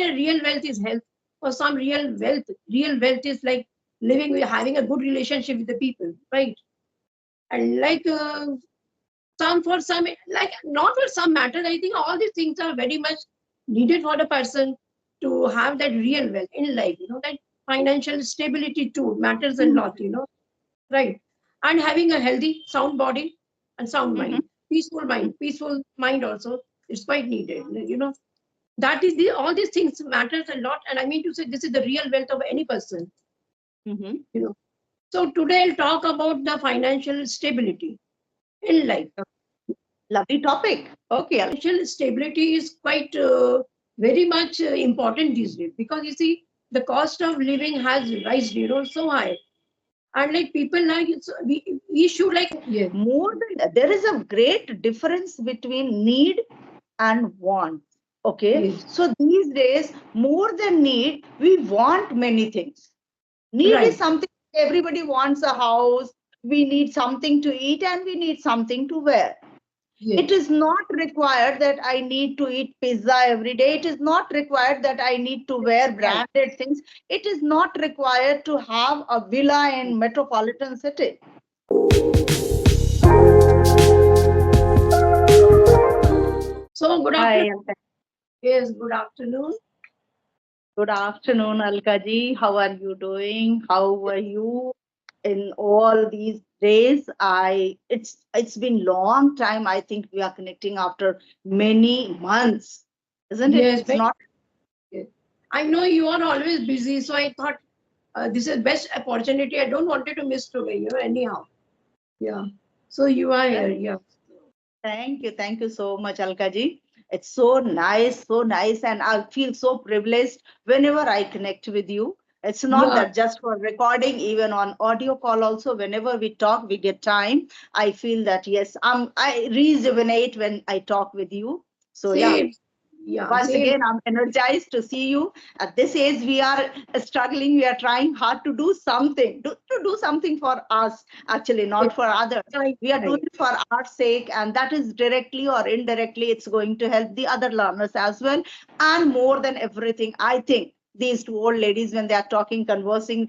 a real wealth is health. For some, real wealth is like having a good relationship with the people, right? And like for some, like not for some matters, I think all these things are very much needed for the person to have that real wealth in life. That financial stability too matters a lot. Right? And having a healthy, sound body and sound Mm-hmm. mind, peaceful mind also is quite needed. That is all these things matters a lot. And I mean to say, this is the real wealth of any person. Mm-hmm. So today I'll talk about the financial stability in life. Lovely topic. Okay. Financial stability is quite very much important these days, because you see the cost of living has risen, so high. And like people like we should like More than there is a great difference between need and want. Okay. yes, So these days, more than need, we want many things. Need is right, something everybody wants a house, we need something to eat, and we need something to wear. It yes, is not required that I need to eat pizza every day. It is not required that I need to wear right. branded things. It is not required to have a villa in metropolitan city. So good Hi, afternoon. Yes, good afternoon. good afternoon, Alkaji. How are you doing? How are you in all these days? It's been long time. I think we are connecting after many months, isn't it? Yes, It's not. yes. I know you are always busy, so I thought this is best opportunity. I don't wanted to miss today, anyhow. Yeah. So you are here, yeah. Thank you so much, Alkaji. It's so nice, and I feel so privileged whenever I connect with you. It's not Yeah. that just for recording, even on audio call, also, whenever we talk, we get time. I feel that yes, I rejuvenate when I talk with you. So yeah, Same. Yeah, once same. again, I'm energized to see you. At this age, we are struggling, we are trying hard to do something, to do something for us, actually, Yes, not for others. right, We are doing right. it for our sake, and that is directly or indirectly, it's going to help the other learners as well. And more than everything, I think these two old ladies, when they are talking, conversing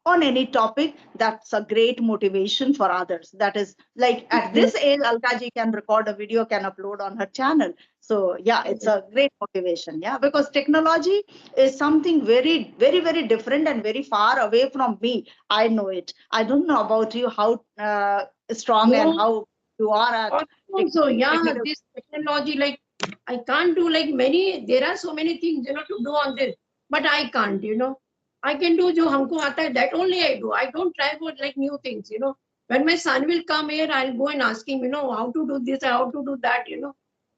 on any topic, that's a great motivation for others. That is like at this age, Alkaji can record a video, can upload on her channel. So yeah, it's a great motivation. Yeah, because technology is something very different and very far away from me. I know it. I don't know about you, how strong and No, how you are at also, yeah, technical. this technology, like, I can't do like there are so many things, to do on this, but I can't. I can do jo humko aata hai, that only I do. I don't try for like new things. When my son will come here, I'll go and ask him, how to do this, how to do that,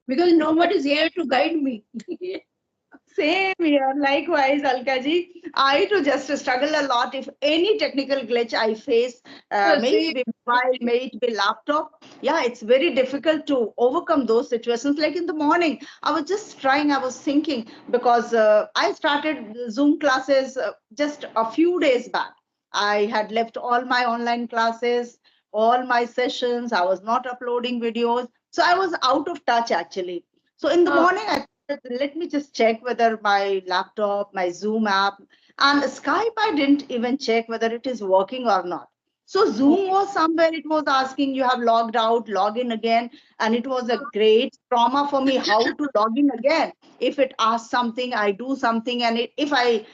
because nobody is here to guide me. Same here, likewise, Alkaji. I too just struggle a lot if any technical glitch I face, may See, it be mobile, may it be laptop. Yeah, it's very difficult to overcome those situations. Like in the morning, I was just trying, I was thinking, because I started Zoom classes just a few days back. I had left all my online classes, all my sessions. I was not uploading videos. So I was out of touch actually. So in the uh, morning, I let me just check whether my laptop, my Zoom app, and Skype, I didn't even check whether it is working or not. So Zoom okay. was somewhere, it was asking you have logged out, log in again. And it was a great trauma for me how to log in again. If it asks something, I do something, and if I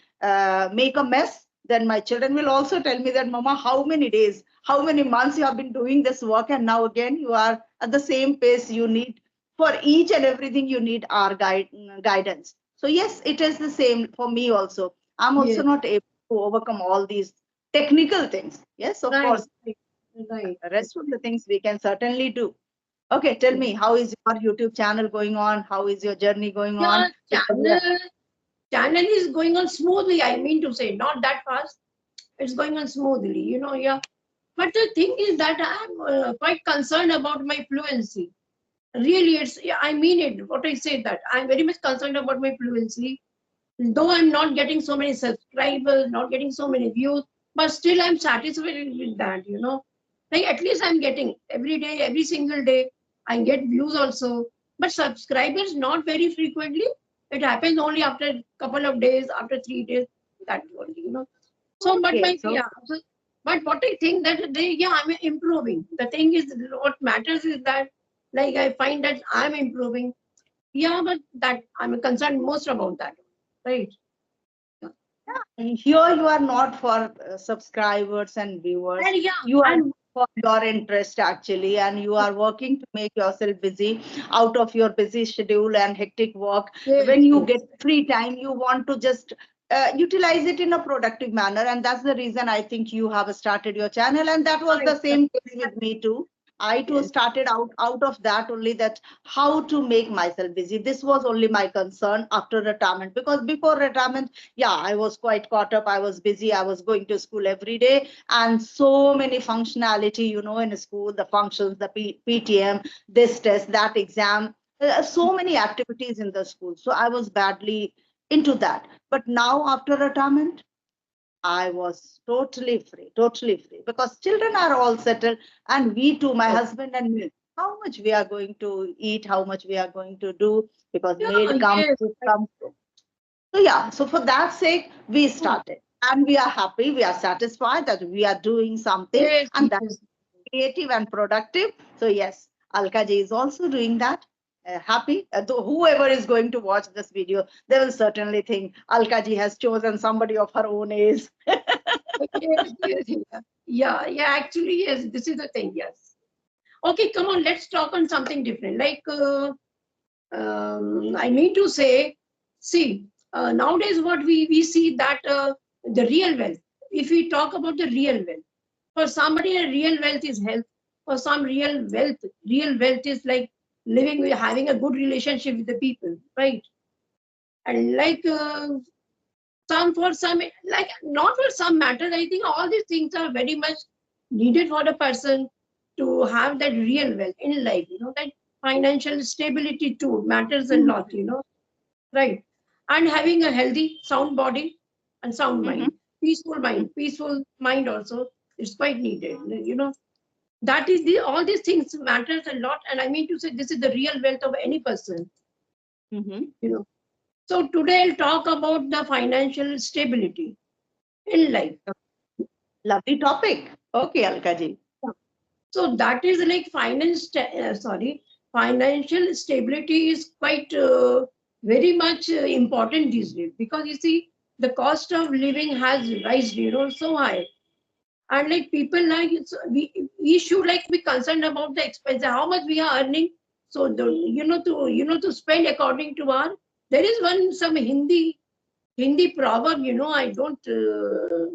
make a mess, then my children will also tell me that, Mama, how many days, how many months you have been doing this work, and now again you are at the same pace. You need for each and everything, you need our guidance. So yes, it is the same for me also. I'm also Yes, not able to overcome all these technical things. Yes, of right, course, right, right. the rest of the things we can certainly do. Okay, tell me, how is your YouTube channel going on? How is your journey going Yeah, on? Because yeah, channel is going on smoothly. I mean to say, not that fast. It's going on smoothly. Yeah. But the thing is that I'm quite concerned about my fluency. Really, yeah, I mean it. What I say that I'm very much concerned about my fluency. Though I'm not getting so many subscribers, not getting so many views, but still I'm satisfied with that. Like at least I'm getting every day, every single day, I get views also. But subscribers not very frequently. It happens only after a couple of days, after 3 days, that only. So, but Okay, my, so yeah, so, but what I think that yeah, I'm improving. The thing is, what matters is that, like, I find that I'm improving. Yeah, but that I'm concerned most about that, right? here you are not for subscribers and viewers. And yeah, You are and for your interest actually, and you are working to make yourself busy out of your busy schedule and hectic work. yes, When you yes, get free time, you want to just utilize it in a productive manner, and that's the reason I think you have started your channel. And that was I, the same case with me too. I too yes, started out of that only, that how to make myself busy. This was only my concern after retirement, because before retirement, yeah, I was quite caught up. I was busy. I was going to school every day, and so many functionality, in school, the functions, the PTM, this test, that exam, so many activities in the school. So I was badly into that. But now after retirement, I was totally free, because children are all settled, and we too, my yes. husband and me, how much we are going to eat, how much we are going to do, because Yeah, maid comes, yes, cook comes. So yeah, so for that sake, we started, and we are happy, we are satisfied that we are doing something, yes, and that's yes. creative and productive. So yes, Alka ji is also doing that. Happy. Whoever is going to watch this video, they will certainly think Alka ji has chosen somebody of her own age. Yes, yes, yeah. Yeah, yeah, actually, yes, this is the thing, yes. Okay, come on, let's talk on something different. Like, I mean to say, see, nowadays what we see that the real wealth, if we talk about the real wealth, for somebody, a real wealth is health. For some, real wealth is like living with having a good relationship with the people, right? And like some for some like not for some matters, I think all these things are very much needed for the person to have that real wealth in life, that financial stability too matters a lot, right? And having a healthy sound body and sound Mhm. mind, peaceful mind also is quite needed, that is the all these things matters a lot. And I mean to say this is the real wealth of any person, Mhm. you know so today I'll talk about the financial stability in life. Lovely topic. Okay, Alka ji. So that is like financial stability is quite very much important these days, because you see the cost of living has risen, so high, and like people like we should like be concerned about the expense, how much we are earning. So the to spend according to our, there is one some Hindi proverb, I don't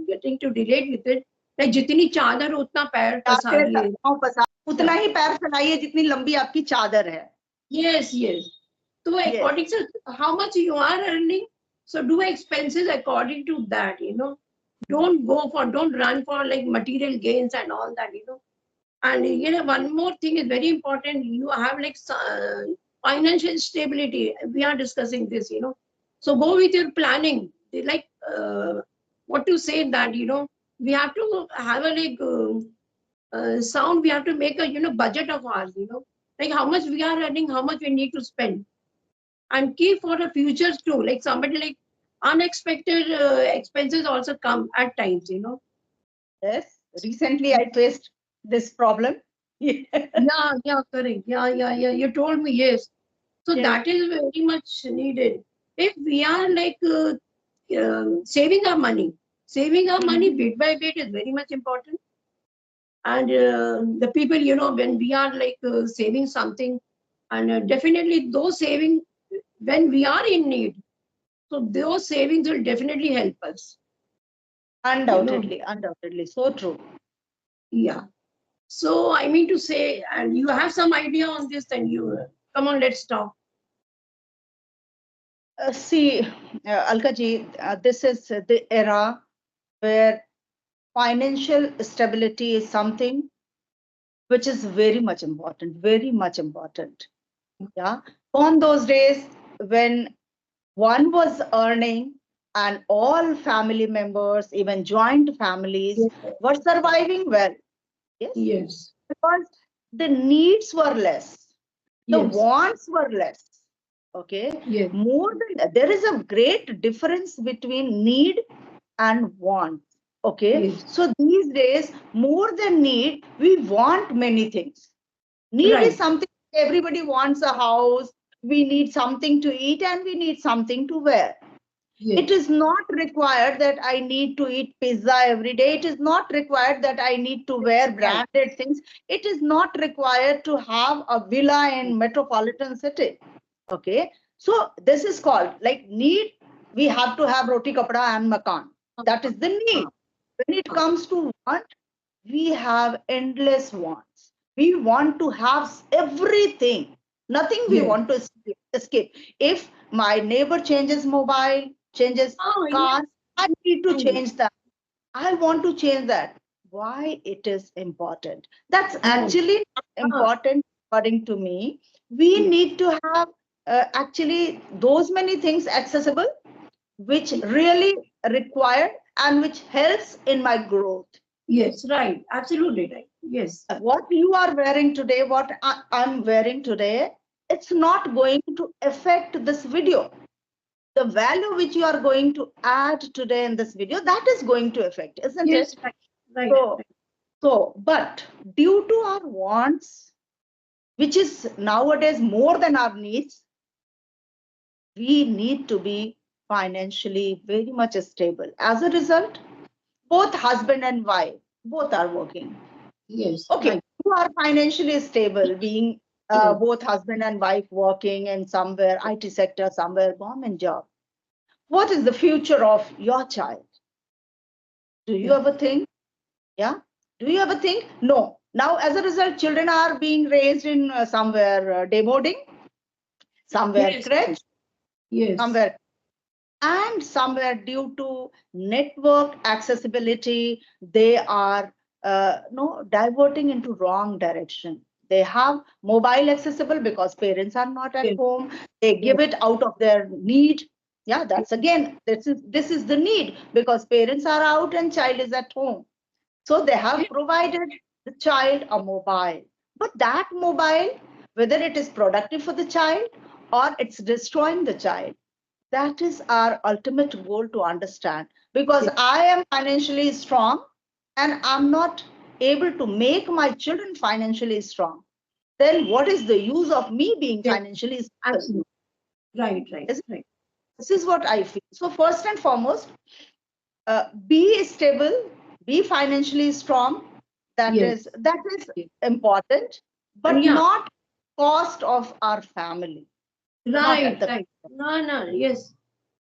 getting to relate with it. Like जितनी चादर उतना पैर चादर पसारिए. पाँव पसार, उतना Yeah. ही पैर फैलाइए जितनी लंबी आपकी चादर है. Yes, yes. So Yes. according to how much you are earning, so do expenses according to that, don't run for like material gains and all that. And one more thing is very important. You have like financial stability. We are discussing this, So go with your planning. Like what to say that, we have to have a like sound. We have to make a budget of ours. Like how much we are earning, how much we need to spend, and keep for the futures too. Like somebody like unexpected expenses also come at times. Yes. Recently, I faced this problem. Yeah, yeah, correct. Yeah, yeah, yeah. You told me, yes. So Yes. that is very much needed. If we are like saving our money Mhm. bit by bit is very much important. And the people, when we are like saving something, and definitely those saving when we are in need, so those savings will definitely help us. You know, Undoubtedly. So true. yeah. So I mean to say, and you have some idea on this, then you come on, let's talk. See, Alka ji, this is the era where financial stability is something which is very much important, very much important. Yeah. On those days when one was earning and all family members, even joint families, Yes, were surviving well. Yes. yes, Because the needs were less, the yes, wants were less. Okay, Yes. more than there is a great difference between need and want. Okay, Yes. so these days, more than need, we want many things. Need is Right. something everybody wants a house, we need something to eat, and we need something to wear. It Yes. is not required that I need to eat pizza every day. It is not required that I need to wear Right. branded things. It is not required to have a villa in metropolitan city. Okay. So this is called like need. We have to have roti, kapda, and makan. That is the need. When it comes to want, we have endless wants. We want to have everything. Nothing we Yes. want to escape. If my neighbor changes mobile, changes Oh, car, yes. I need to True. change that. I want to change that. Why it is important? That's Right. actually not Ah, important according to me. We yes. need to have actually those many things accessible which Ye- really required and which helps in my growth. Yes. Right. Absolutely right. Yes. What you are wearing today, what I'm wearing today, it's not going to affect this video. The value which you are going to add today in this video, that is going to affect, isn't Yes. it? Right. Right. So, Right. but due to our wants, which is nowadays more than our needs, we need to be financially very much stable. As a result, both husband and wife, both are working. Yes. Okay, Right. you are financially stable, being Yes. both husband and wife working in somewhere, IT sector, somewhere, government job. What is the future of your child? Do you Yeah. ever think? Yeah. Do you ever think? No. Now, as a result, children are being raised in somewhere day boarding, somewhere Yes. Yes. crèche, Yes. somewhere, and somewhere due to network accessibility, they are no diverting into wrong direction. They have mobile accessible because parents are not at Yes. home. They Yes. give it out of their need. Yeah, that's again, this is the need because parents are out and child is at home. So they have Yes. provided the child a mobile. But that mobile, whether it is productive for the child or it's destroying the child, that is our ultimate goal to understand. Because Yes. I am financially strong and I'm not able to make my children financially strong, then what is the use of me being Yes. financially stable? Absolutely. Right. Right. Isn't it? Right. This is what I feel. So, first and foremost, be stable, be financially strong. Yes. That is Yes. important, And but yeah. not cost of our family, not Right. at the Right. No. No. Yes.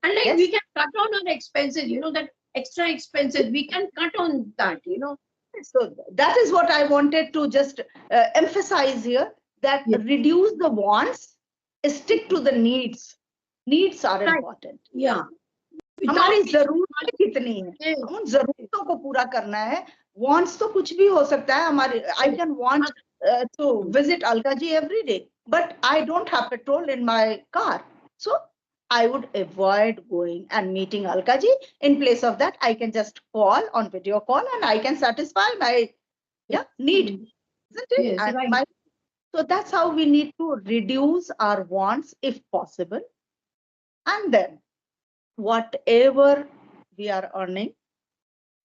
And like we yes. can cut on our expenses. That extra expenses we can cut on that. So that is what I wanted to just emphasize here. That Yes. reduce the wants, stick to the needs. Needs are Right. important. Yeah. Without हमारी wasting जरूरतें कितनी है, money. हम उन जरूरतों को पूरा करना है. Wants तो कुछ भी हो सकता है हमारे. I Yes. can want to visit Alka ji every day, but I don't have petrol in my car, so I would avoid going and meeting Alka ji. In place of that, I can just call on video call and I can satisfy my need, Mm. isn't it? Yes. And Right. so that's how we need to reduce our wants if possible, and then whatever we are earning,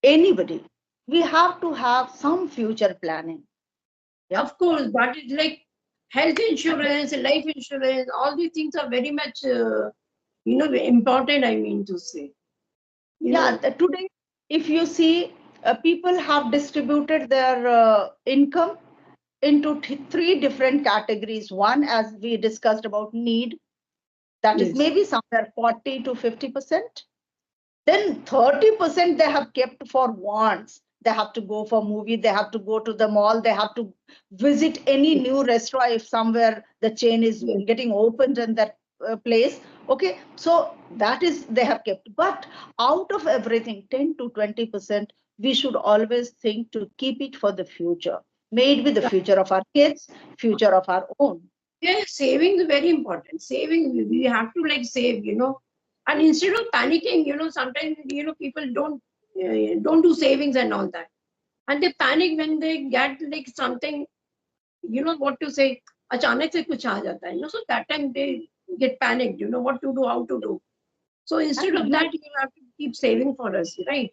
anybody, we have to have some future planning. Yeah. Of course, that is like health insurance, life insurance. All these things are very much, important. I mean to say, you Yeah. know. Today, if you see, people have distributed their income into three different categories. One, as we discussed about need, that is Yes. maybe somewhere 40 to 50%. Then 30% they have kept for wants. They have to go for movie, they have to go to the mall, they have to visit any Yes. new restaurant if somewhere the chain is Yes. getting opened in that place. Okay, so that is they have kept. But out of everything, 10 to 20%, we should always think to keep it for the future. May it be the future of our kids, future of our own. Yeah, saving is very important. Saving, we have to like save, and instead of panicking, sometimes people don't do savings and all that, and they panic when they get like something, what to say, अचानक से कुछ आ जाता है, so that time they get panicked, what to do, how to do. So instead of And that, you have to keep saving for us, right?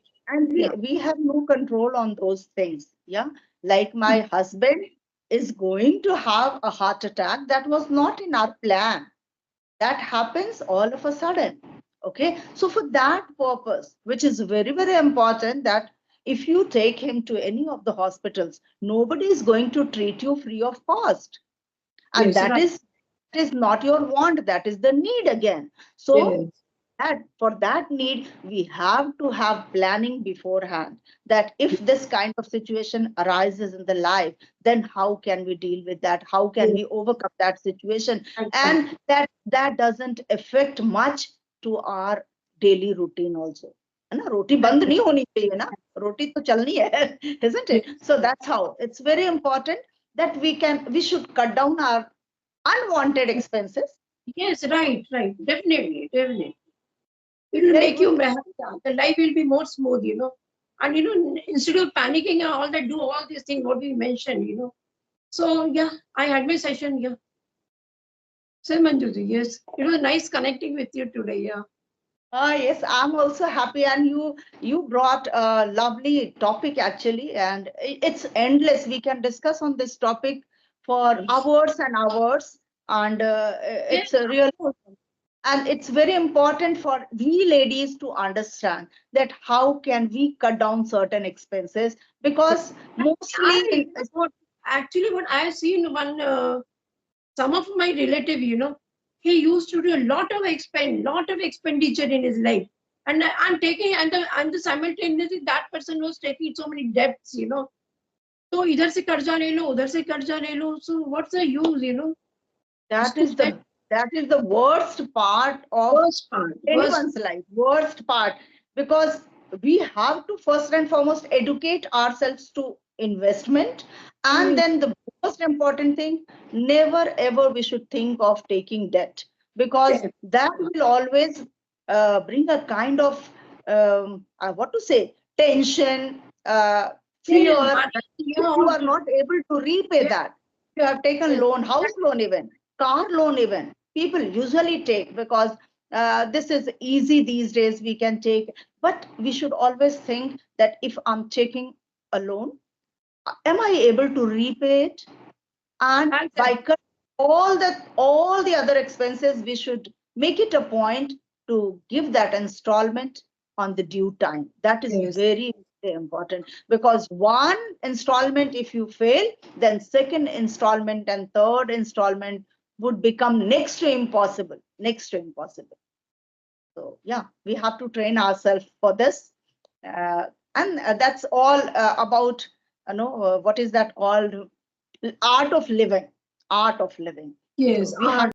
Yeah. we have no control on those things. Yeah. Like my husband is going to have a heart attack that was not in our plan. That happens all of a sudden. Okay. So for that purpose, which is very, very important, that if you take him to any of the hospitals, nobody is going to treat you free of cost. And Yes, right. that is not your want, that is the need again. So Yes. that for that need we have to have planning beforehand, that if this kind of situation arises in the life, then how can we deal with that, how can Yes. we overcome that situation, and Exactly. that doesn't affect much to our daily routine also, है ना? रोटी बंद Exactly. नहीं होनी चाहिए ना, रोटी तो चलनी है, isn't it? Yes. So that's how it's very important that we should cut down our unwanted expenses. Yes, right, right. Definitely, definitely. It will Like make you the life will be more smooth, And instead of panicking and all that, do all these things what we mentioned. So yeah, I had my session. Yeah. So Manjuji, yes. It was nice connecting with you today. Yeah. Yes, I'm also happy, and you brought a lovely topic actually, and it's endless. We can discuss on this topic for Yes. hours and hours, and Yes, it's a of real, course. and it's very important for we ladies to understand that how can we cut down certain expenses, because mostly I what actually what I have seen one some of my relative, he used to do a lot of expenditure in his life. And I'm taking and the simultaneously that person was taking so many debts. So इधर से कर्जा ले लो उधर से कर्जा ले लो. So what's the use. that Just to is get the worst part of worst part, worst. anyone's life, worst part, because we have to first and foremost educate ourselves to investment, and Mm, then the most important thing, never ever we should think of taking debt, because yes. that will always bring a kind of what to say, tension, fear, Yes, that yeah, if you all are the, not able to repay yes, that, you have taken yes, loan, house loan, even car loan, even people usually take, because this is easy these days, we can take. But we should always think that if I'm taking a loan, am I able to repay it? And by exactly. cutting all the other expenses, we should make it a point to give that installment on the due time. That is Yes. very, very important, because one installment if you fail, then second installment and third installment would become next to impossible, next to impossible. So yeah, we have to train ourselves for this. uh, and that's all about, what is that called, art of living, art of living. Yes, So we have